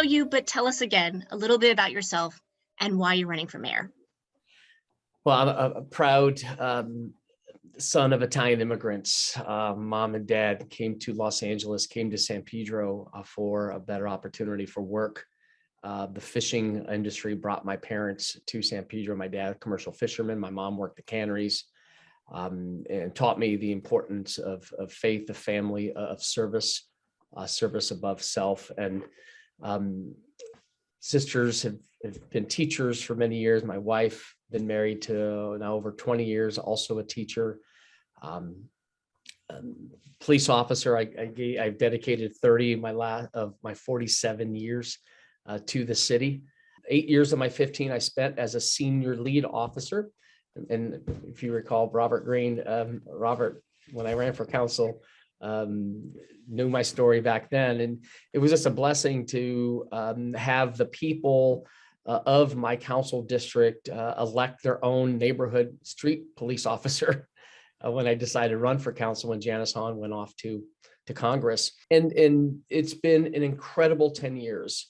know you, but tell us again a little bit about yourself and why you're running for mayor. Well, I'm a proud son of Italian immigrants. Mom and dad came to Los Angeles, came to San Pedro for a better opportunity for work. The fishing industry brought my parents to San Pedro. My dad, commercial fisherman. My mom worked the canneries, and taught me the importance of faith, of family, of service, service above self. And sisters have been teachers for many years. My wife been married to now over 20 years, also a teacher. Police officer. I've dedicated 30 of my 47 years to the city. 8 years of my 15 I spent as a senior lead officer. And if you recall, Robert Green, Robert, when I ran for council, knew my story back then. And it was just a blessing to have the people of my council district elect their own neighborhood street police officer when I decided to run for council when Janice Hahn went off to Congress. And it's been an incredible 10 years.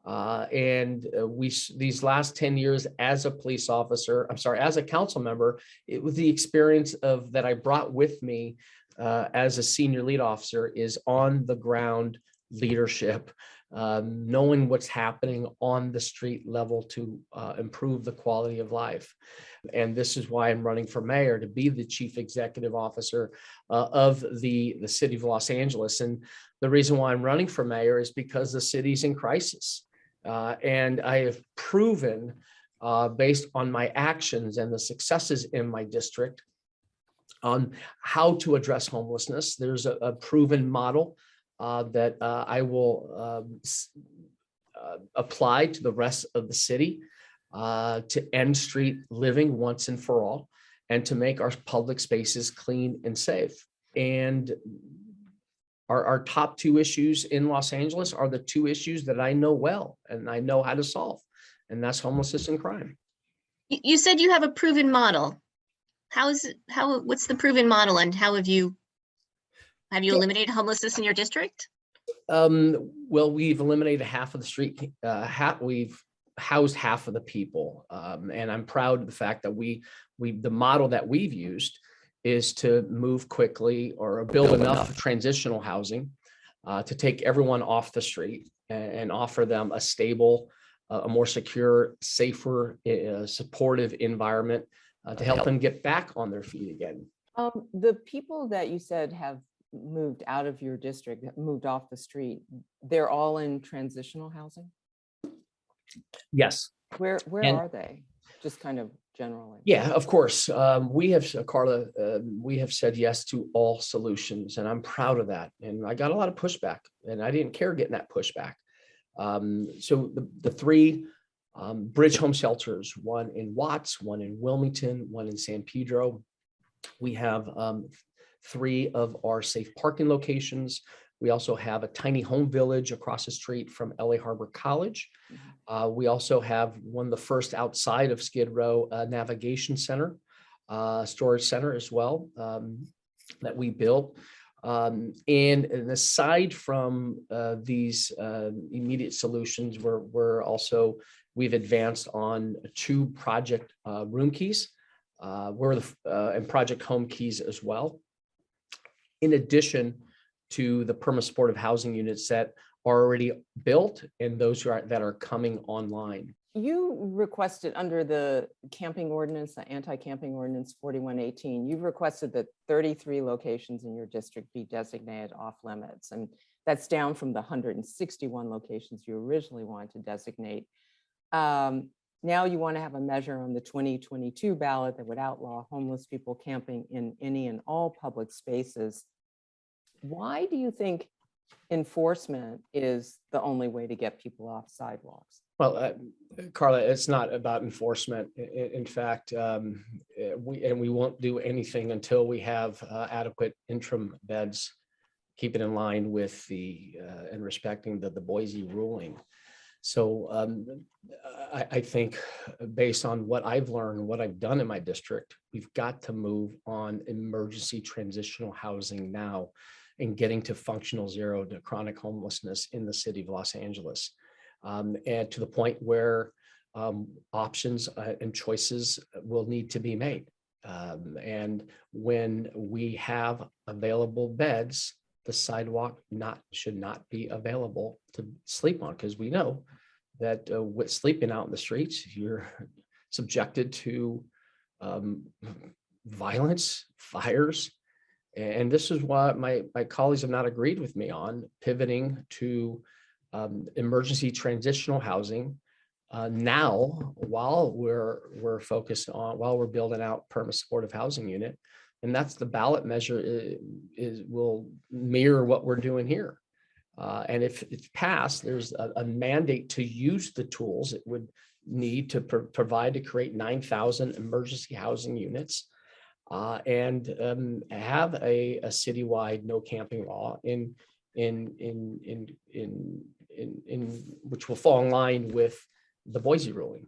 These last 10 years as a police officer, as a council member, it was the experience that I brought with me as a senior lead officer is on the ground leadership, knowing what's happening on the street level to improve the quality of life. And this is why I'm running for mayor, to be the chief executive officer of the city of Los Angeles. And the reason why I'm running for mayor is because the city's in crisis. And I have proven, based on my actions and the successes in my district, on how to address homelessness. There's a proven model that I will apply to the rest of the city to end street living once and for all, and to make our public spaces clean and safe. And our top two issues in Los Angeles are the two issues that I know well and I know how to solve, and that's homelessness and crime. You said you have a proven model. What's the proven model, and how have you eliminated homelessness in your district? Well, we've eliminated half of the street. We've housed half of the people, and I'm proud of the fact that the model that we've used is to move quickly or build enough transitional housing to take everyone off the street and offer them a stable, a more secure, safer, supportive environment to help them get back on their feet again. The people that you said have moved out of your district, that moved off the street, they're all in transitional housing? Yes. Where are they? Just kind of generally. Yeah, of course. We have, Carla, we have said yes to all solutions, and I'm proud of that. And I got a lot of pushback, and I didn't care getting that pushback. So the three bridge home shelters, one in Watts, one in Wilmington, one in San Pedro. We have 3 of our safe parking locations. We also have a tiny home village across the street from LA Harbor College. We also have one of the first outside of Skid Row navigation center, storage center as well, that we built. And aside from these immediate solutions, we've advanced on 2 project room keys, and project home keys as well, in addition to the permanent supportive housing units that are already built and those that are coming online. You requested under the camping ordinance, the anti-camping ordinance 4118, you've requested that 33 locations in your district be designated off limits. And that's down from the 161 locations you originally wanted to designate. Now you want to have a measure on the 2022 ballot that would outlaw homeless people camping in any and all public spaces. Why do you think enforcement is the only way to get people off sidewalks? Well, Carla, it's not about enforcement. In fact, we won't do anything until we have adequate interim beds, keep it in line with and respecting the Boise ruling. So I think based on what I've learned, what I've done in my district, we've got to move on emergency transitional housing now and getting to functional zero to chronic homelessness in the city of Los Angeles. and to the point where options and choices will need to be made. And when we have available beds, the sidewalk should not be available to sleep on, because we know that with sleeping out in the streets, you're subjected to violence, fires. And this is why my colleagues have not agreed with me on pivoting to emergency transitional housing now, while we're focused on, while we're building out permanent supportive housing unit. And that's the ballot measure will mirror what we're doing here. And if it's passed, there's a mandate to use the tools it would need to provide to create 9,000 emergency housing units and have a citywide no camping law in which will fall in line with the Boise ruling.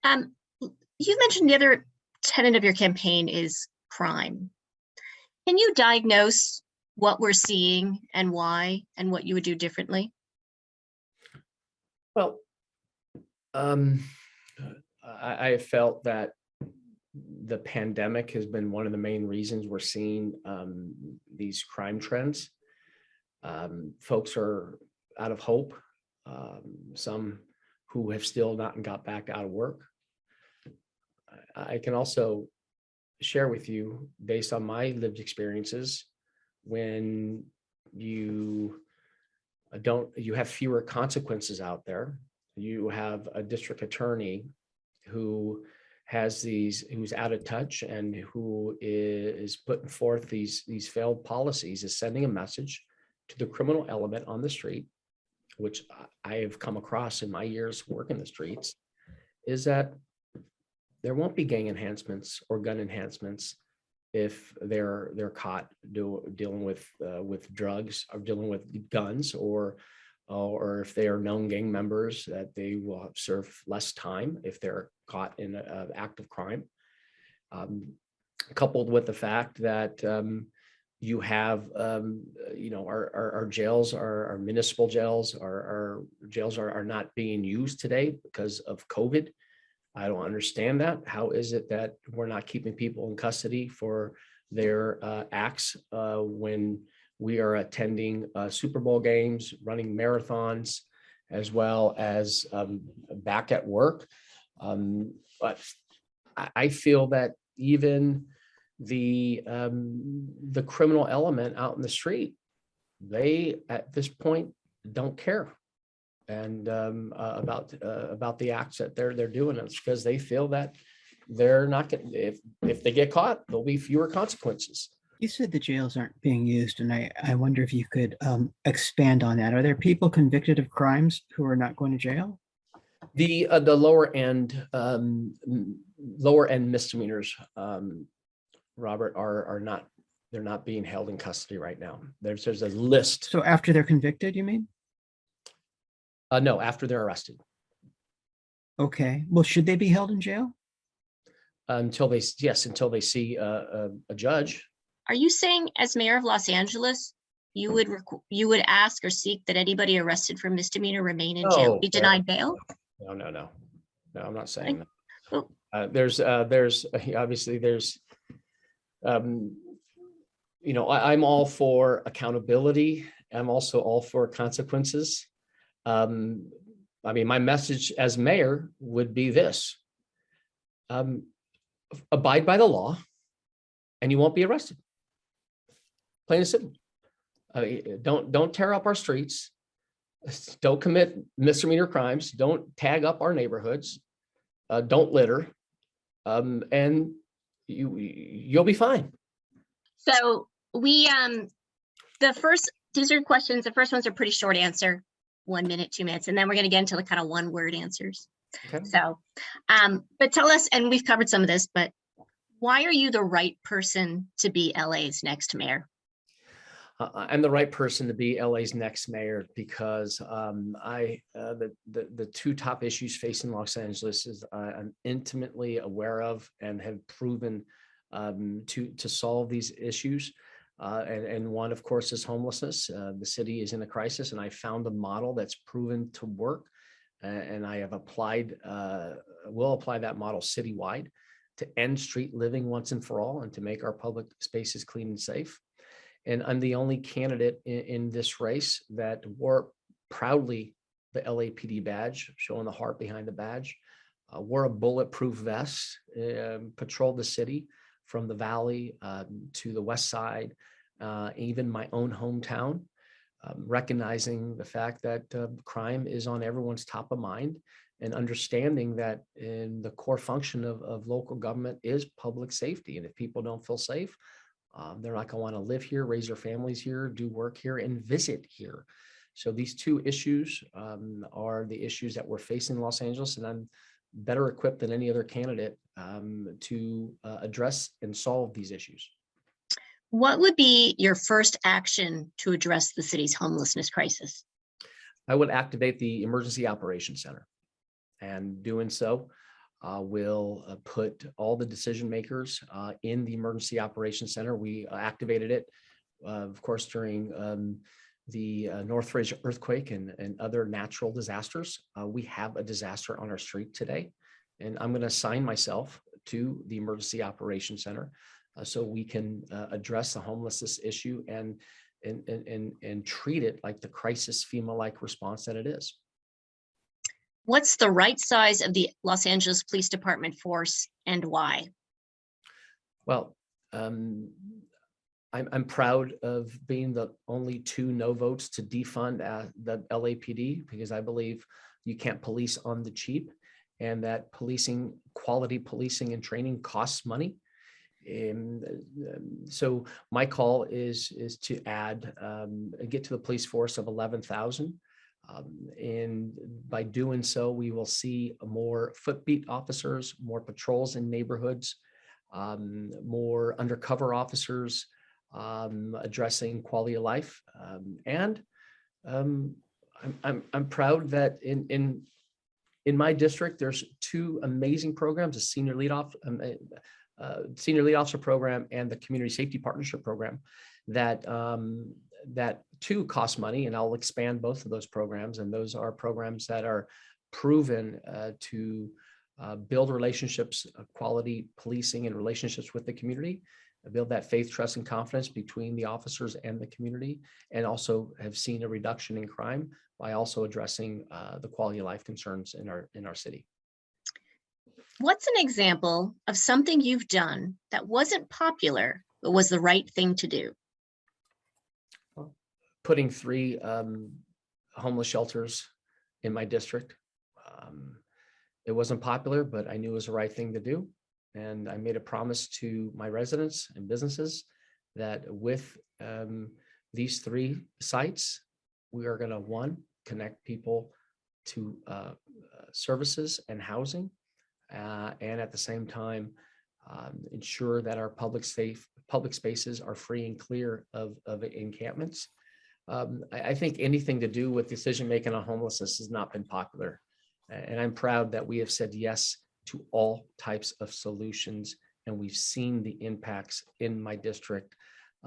You mentioned the other tenet of your campaign is crime. Can you diagnose what we're seeing and why, and what you would do differently? Well, I have felt that the pandemic has been one of the main reasons we're seeing these crime trends. Folks are out of hope. Some who have still not got back out of work. I can also share with you, based on my lived experiences, when you have fewer consequences out there. You have a district attorney who who's out of touch and who is putting forth these failed policies, is sending a message to the criminal element on the street, which I have come across in my years working the streets, is that there won't be gang enhancements or gun enhancements if they're caught dealing with drugs or dealing with guns, or if they are known gang members, that they will serve less time if they're caught in an act of crime. Coupled with the fact that you have, our jails, our municipal jails, our jails are not being used today because of COVID. I don't understand that. How is it that we're not keeping people in custody for their acts when we are attending Super Bowl games, running marathons, as well as back at work? But I feel that even the criminal element out in the street, they at this point don't care and about the acts that they're doing. It's because they feel that they're not getting, if they get caught, there'll be fewer consequences. You said the jails aren't being used, and I wonder if you could expand on that. Are there people convicted of crimes who are not going to jail? The lower end misdemeanors, Robert, are not, they're not being held in custody right now. There's a list. So after they're convicted, you mean? No, after they're arrested. Okay. Well, should they be held in jail? Until they see a judge. Are you saying, as mayor of Los Angeles, you would ask or seek that anybody arrested for misdemeanor remain in jail, be denied bail? No, I'm not saying that. Oh. There's obviously I'm all for accountability. I'm also all for consequences. My message as mayor would be this: abide by the law and you won't be arrested. Plain and simple. Don't tear up our streets. Don't commit misdemeanor crimes. Don't tag up our neighborhoods. Don't litter. And you'll be fine. So these are questions. The first ones are pretty short answer, 1 minute, 2 minutes, and then we're going to get into the kind of one word answers. Okay. So, but tell us, and we've covered some of this, but why are you the right person to be LA's next mayor? I'm the right person to be LA's next mayor because the two top issues facing Los Angeles is I'm intimately aware of and have proven to solve these issues. And one, of course, is homelessness. The city is in a crisis, and I found a model that's proven to work and I have will apply that model citywide to end street living once and for all and to make our public spaces clean and safe. And I'm the only candidate in this race that wore proudly the LAPD badge, showing the heart behind the badge, wore a bulletproof vest, patrolled the city from the valley to the west side, even my own hometown, recognizing the fact that crime is on everyone's top of mind and understanding that in the core function of local government is public safety. And if people don't feel safe, they're not going to want to live here, raise their families here, do work here, and visit here. So these two issues are the issues that we're facing in Los Angeles, and I'm better equipped than any other candidate to address and solve these issues. What would be your first action to address the city's homelessness crisis? I would activate the Emergency Operations Center, and doing so will put all the decision makers in the Emergency Operations Center. We activated it, of course, during the Northridge earthquake and other natural disasters. We have a disaster on our street today, and I'm going to assign myself to the Emergency Operations Center so we can address the homelessness issue and treat it like the crisis FEMA-like response that it is. What's the right size of the Los Angeles Police Department force and why? Well, I'm proud of being the only 2 no votes to defund the LAPD, because I believe you can't police on the cheap, and that quality policing and training costs money. And so my call is to add, get to the police force of 11,000. And by doing so, we will see more footbeat officers, more patrols in neighborhoods, more undercover officers, addressing quality of life. And I'm proud that in my district, there's 2 amazing programs: a senior lead officer program and the community safety partnership program that too cost money. And I'll expand both of those programs. And those are programs that are proven to build relationships, quality policing and relationships with the community, build that faith, trust, and confidence between the officers and the community, and also have seen a reduction in crime by also addressing the quality of life concerns in our city. What's an example of something you've done that wasn't popular, but was the right thing to do? Putting 3 homeless shelters in my district. It wasn't popular, but I knew it was the right thing to do. And I made a promise to my residents and businesses that with these 3 sites, we are going to, 1, connect people to services and housing, and at the same time, ensure that our public spaces are free and clear of encampments. I think anything to do with decision-making on homelessness has not been popular. And I'm proud that we have said yes to all types of solutions, and we've seen the impacts in my district.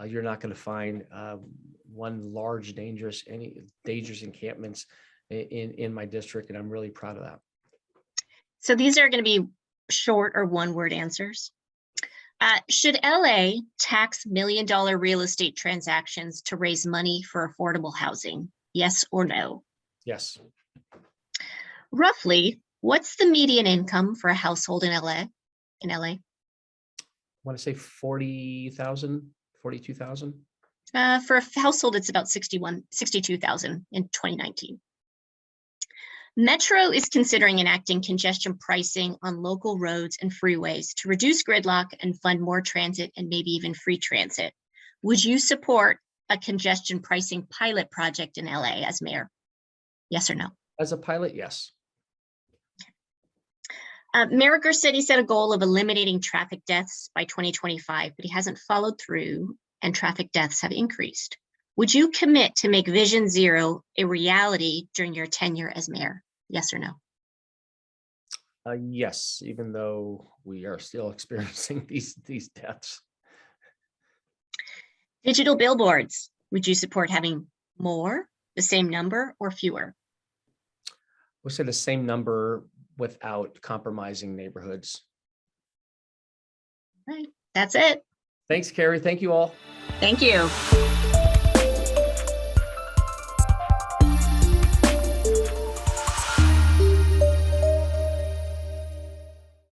You're not going to find one large dangerous encampments in my district, and I'm really proud of that. So these are going to be short or one-word answers. Should LA tax $1 million real estate transactions to raise money for affordable housing? Yes or no? Yes. Roughly, what's the median income for a household in LA? I want to say 40,000, 42,000. For a household, it's about 62,000 in 2019. Metro is considering enacting congestion pricing on local roads and freeways to reduce gridlock and fund more transit and maybe even free transit. Would you support a congestion pricing pilot project in LA as mayor? Yes or no? As a pilot, yes. Mayor Garcetti set a goal of eliminating traffic deaths by 2025, but he hasn't followed through and traffic deaths have increased. Would you commit to make Vision Zero a reality during your tenure as mayor? Yes or no? Yes, even though we are still experiencing these deaths. Digital billboards, would you support having more, the same number, or fewer? We'll say the same number without compromising neighborhoods. Right. That's it. Thanks, Carrie. Thank you all. Thank you.